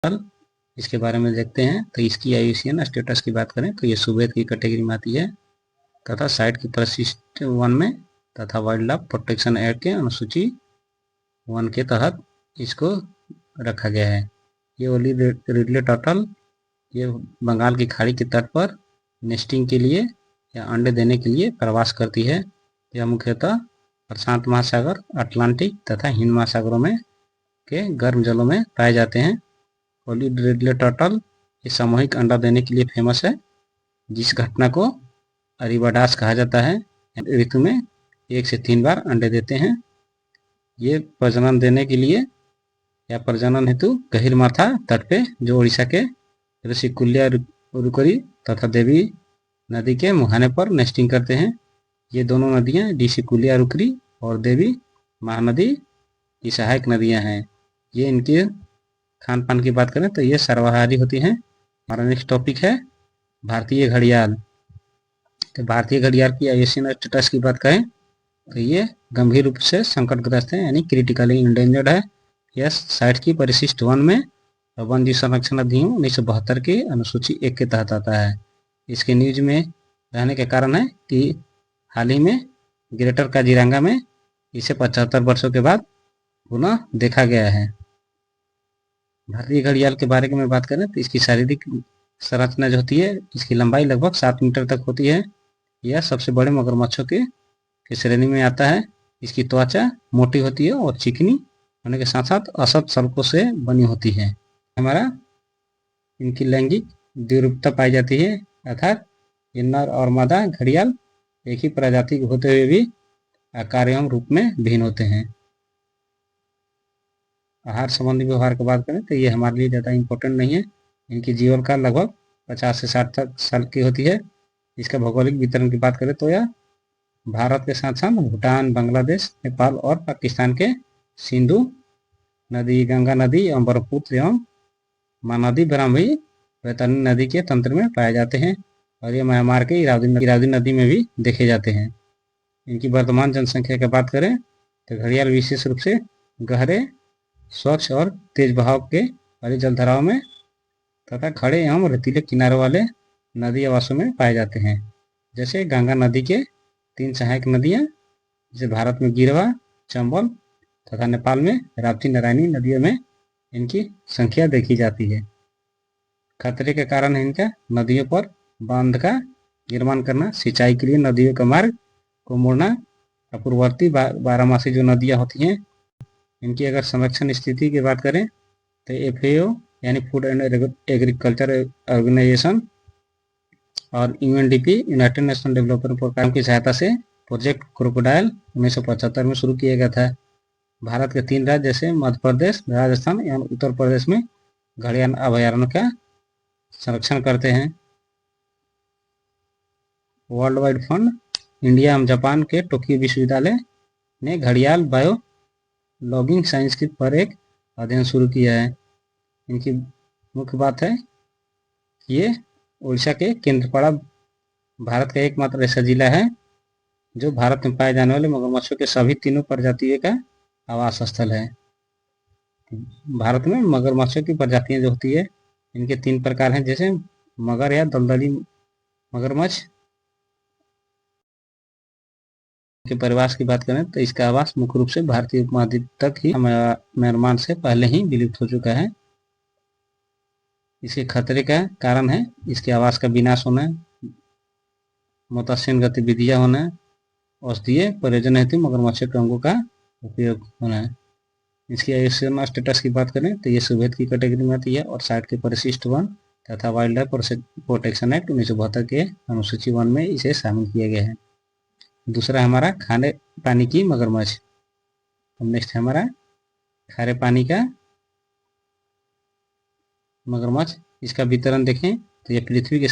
इसके बारे में देखते हैं। तो इसकी IUCN स्टेटस की बात करें तो ये सुबेद की कैटेगरी में आती है तथा साइट की परिशिष्ट 1 में तथा वाइल्ड लाइफ प्रोटेक्शन एक्ट के अनुसूची 1 के तहत इसको रखा गया है। ये ओली रिडले टर्टल ये बंगाल की खाड़ी के तट पर नेस्टिंग के लिए या अंडे देने के लिए प्रवास करती है। यह मुख्यतः प्रशांत महासागर, अटलांटिक तथा हिंद महासागरों में के गर्म जलों में पाए जाते हैं। ओली रिडले टर्टल ये सामूहिक अंडा देने के लिए फेमस है, जिस घटना को अरिबाडास कहा जाता है। ऋतु में 1 से 3 बार अंडे देते हैं। ये प्रजनन देने के लिए या प्रजनन हेतु गहिरमाथा तट पे जो उड़ीसा के ऋषिकुल्या रुकरी तथा देवी नदी के मुहाने पर नेस्टिंग करते हैं। ये दोनों नदियां ऋषिकुल्या रुकरी और देवी महानदी की सहायक नदियां हैं। ये इनके खान पान की बात करें तो ये सर्वाहारी होती हैं। हमारा नेक्स्ट टॉपिक है भारतीय घड़ियाल। तो भारतीय घड़ियाल की IUCN स्टेटस की बात करें तो ये गंभीर रूप से संकटग्रस्त है, यानी क्रिटिकली इंडेंजर्ड है। यह साइट की परिशिष्ट 1 में और वन जीव संरक्षण अधिनियम 1972 के अनुसूची 1 के तहत आता है। इसके न्यूज में रहने के कारण है कि हाल ही में ग्रेटर काजीरंगा में इसे 75 वर्षों के बाद पुनः देखा गया है। भारतीय घड़ियाल के बारे में बात करें तो इसकी शारीरिक संरचना जो होती है, इसकी लंबाई लगभग 7 मीटर तक होती है। यह सबसे बड़े मगरमच्छों की श्रेणी में आता है। इसकी त्वचा मोटी होती है और चिकनी होने के साथ साथ असत सल्कों से बनी होती है। हमारा इनकी लैंगिक द्विरूपता पाई जाती है, अर्थात ये नर और मादा घड़ियाल एक ही प्रजाति होते हुए भी आकार एवं रूप में भिन्न होते हैं। आहार संबंधी व्यवहार की बात करें तो ये हमारे लिए ज़्यादा इम्पोर्टेंट नहीं है। इनकी जीवन काल लगभग 50 से 60 साल की होती है। इसका भौगोलिक वितरण की बात करें तो यह भारत के साथ साथ भूटान, बांग्लादेश, नेपाल और पाकिस्तान के सिंधु नदी, गंगा नदी एवं ब्रह्मपुत्र एवं महानदी, ब्रह्मी, बैतरणी नदी के तंत्र में पाए जाते हैं और ये म्यांमार के इरावदी नदी में भी देखे जाते हैं। इनकी वर्तमान जनसंख्या की बात करें तो घड़ियाल विशेष रूप से गहरे, स्वच्छ और तेज बहाव के वाली जलधाराओं में तथा खड़े एवं रेतीले किनारों वाले नदी आवासों में पाए जाते हैं, जैसे गंगा नदी के 3 सहायक नदियां, जैसे भारत में गिरवा, चंबल तथा नेपाल में राप्ती, नारायणी नदियों में इनकी संख्या देखी जाती है। खतरे के कारण इनका नदियों पर बांध का निर्माण करना, सिंचाई के लिए नदियों के मार्ग को मोड़ना, अपूर्ववर्ती बारहमासी जो नदियां होती हैं इनकी अगर संरक्षण स्थिति की बात करें तो FAO यानी फूड एंड एग्रीकल्चर ऑर्गेनाइजेशन और UNDP United Nation development programme की सहायता से प्रोजेक्ट क्रोकोडाइल 1975 में शुरू किया गया था। भारत के 3 राज्य जैसे मध्य प्रदेश, राजस्थान एवं उत्तर प्रदेश में घड़ियाल अभयारण्य का संरक्षण करते हैं। वर्ल्ड वाइड फंड इंडिया एवं जापान के टोक्यो विश्वविद्यालय ने घड़ियाल बायो लॉगिंग साइंस की पर एक अध्ययन शुरू किया है। इनकी मुख्य बात है कि ये उड़ीसा के केंद्रपाड़ा भारत का एकमात्र ऐसा जिला है जो भारत में पाए जाने वाले मगरमच्छों के सभी 3 प्रजातियों का आवास स्थल है। भारत में मगरमच्छों की प्रजातियां जो होती है इनके 3 प्रकार हैं, जैसे मगर या दलदली मगरमच्छ के परिवार की बात करें तो इसका आवास मुख्य रूप से भारतीय उपमहाद्वीप तक ही म्यांमार से पहले ही विलुप्त हो चुका है। इसके खतरे का कारण है इसके आवास का विनाश होना, मत्स्य गतिविधियां होना, औषधीय प्रयोजन हेतु मगरमच्छों के अंगों का उपयोग होना है। इसकी IUCN स्टेटस की बात करें तो ये सुबेद की कैटेगरी में आती है और साइट के परिशिष्ट 1 तथा वाइल्ड लाइफ प्रोटेक्शन एक्ट 1972 के अनुसूची 1 में इसे शामिल किया गया है। दूसरा हमारा खारे पानी की मगरमच्छ। नेक्स्ट हमारा खारे पानी का मगरमच्छ। इसका वितरण देखें तो यह पृथ्वी के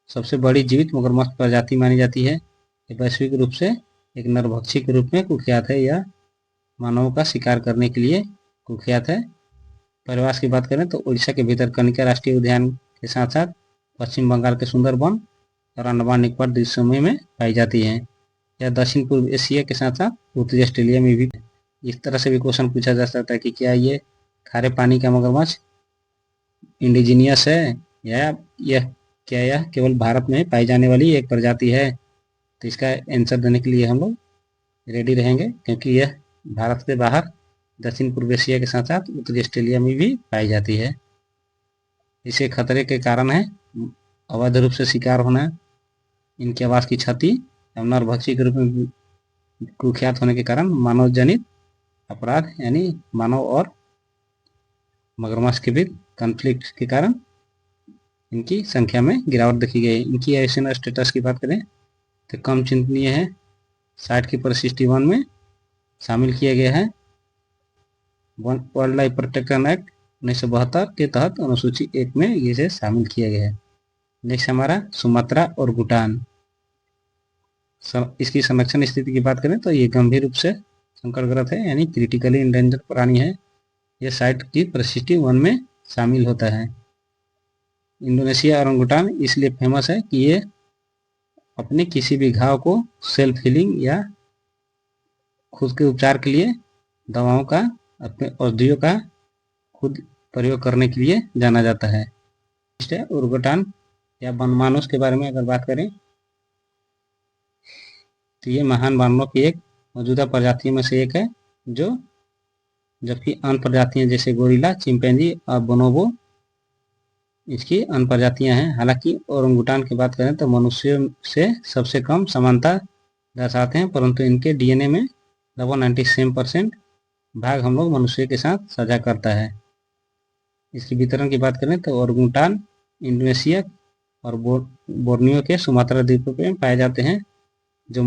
सबसे बड़ी जीवित मगरमच्छ प्रजाति मानी जाती है। ये वैश्विक रूप से एक नरभक्षी के रूप में कुख्यात है। यह मानवों का शिकार करने के लिए कुख्यात है। परिवार की बात करें तो उड़ीसा के भितरकनिका राष्ट्रीय उद्यान के साथ साथ पश्चिम बंगाल के सुंदरबन और अंडमान निकोबार द्वीप समूह में पाई जाती है। यह दक्षिण पूर्व एशिया के साथ साथ उत्तरी ऑस्ट्रेलिया में भी। इस तरह से भी क्वेश्चन पूछा जा सकता है कि क्या ये खारे पानी का मगरमच्छ इंडिजीनियस है या यह केवल भारत में पाई जाने वाली एक प्रजाति है? तो इसका आंसर देने के लिए हम लोग रेडी रहेंगे, क्योंकि यह भारत से बाहर दक्षिण पूर्व एशिया के साथ साथ उत्तरी ऑस्ट्रेलिया में भी पाई जाती है। इसे खतरे के कारण है अवैध रूप से शिकार होना, इनके आवास की क्षति, नरभक्षी के रूप में कुख्यात होने के कारण मानव जनित अपराध यानी मानव और मगरमच्छ के बीच कॉन्फ्लिक्ट के कारण इनकी संख्या में गिरावट देखी गई। इनकी आईयूसीएन स्टेटस की बात करें तो कम चिंतनीय है, साइट की परिशिष्टि 1 में शामिल किया गया है। वाइल्ड लाइफ प्रोटेक्शन एक्ट 1972 के तहत अनुसूची 1 में इसे शामिल किया गया है। नेक्स्ट हमारा सुमात्रा और भूटान। इसकी संरक्षण स्थिति की बात करें तो ये गंभीर रूप से संकटग्रस्त है यानी क्रिटिकली इंडेंजर्ड प्राणी है। यह साइट की परिशिष्टि 1 में शामिल होता है। इंडोनेशिया ओरंगुटान इसलिए फेमस है कि ये अपने किसी भी घाव को सेल्फ हीलिंग या खुद के उपचार के लिए दवाओं का, अपने औषधियों का खुद प्रयोग करने के लिए जाना जाता है। ओरंगुटान या वनमानुष के बारे में अगर बात करें तो ये महान वानरों की एक मौजूदा प्रजातियों में से एक है, जो जबकि अन्य प्रजातियां जैसे गोरिल्ला, चिंपैंजी और बोनोबो इसकी अन्य प्रजातियां हैं। हालांकि ओरंगुटान की बात करें तो मनुष्यों से सबसे कम समानता दर्शाते हैं, परंतु इनके डीएनए में लगभग 97% भाग हम लोग मनुष्य के साथ साझा करता है। इसकी वितरण की बात करें तो ओरंगुटान इंडोनेशिया और बोर्नियो के सुमात्रा द्वीपों में पाए जाते हैं। जो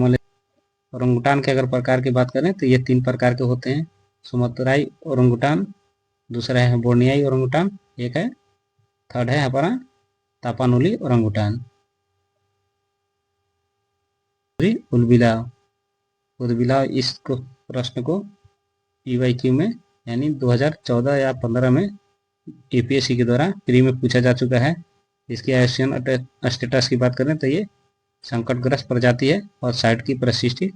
ओरंगुटान के अगर प्रकार की बात करें तो ये 3 प्रकार के होते हैं। सुमात्राई ओरंगुटान, दूसरा है बोर्नियाई ओरंगुटान, एक है थर्ड है हमारा तापानुली ओरंगुटान। उलबिलाव इस प्रश्न को पीवाईक्यू में यानी 2014 या 15 में एपीएससी के द्वारा प्री में पूछा जा चुका है। इसकी आईयूसीएन स्टेटस की बात करें तो ये संकटग्रस्त प्रजाति है और साइट की परिशिष्टि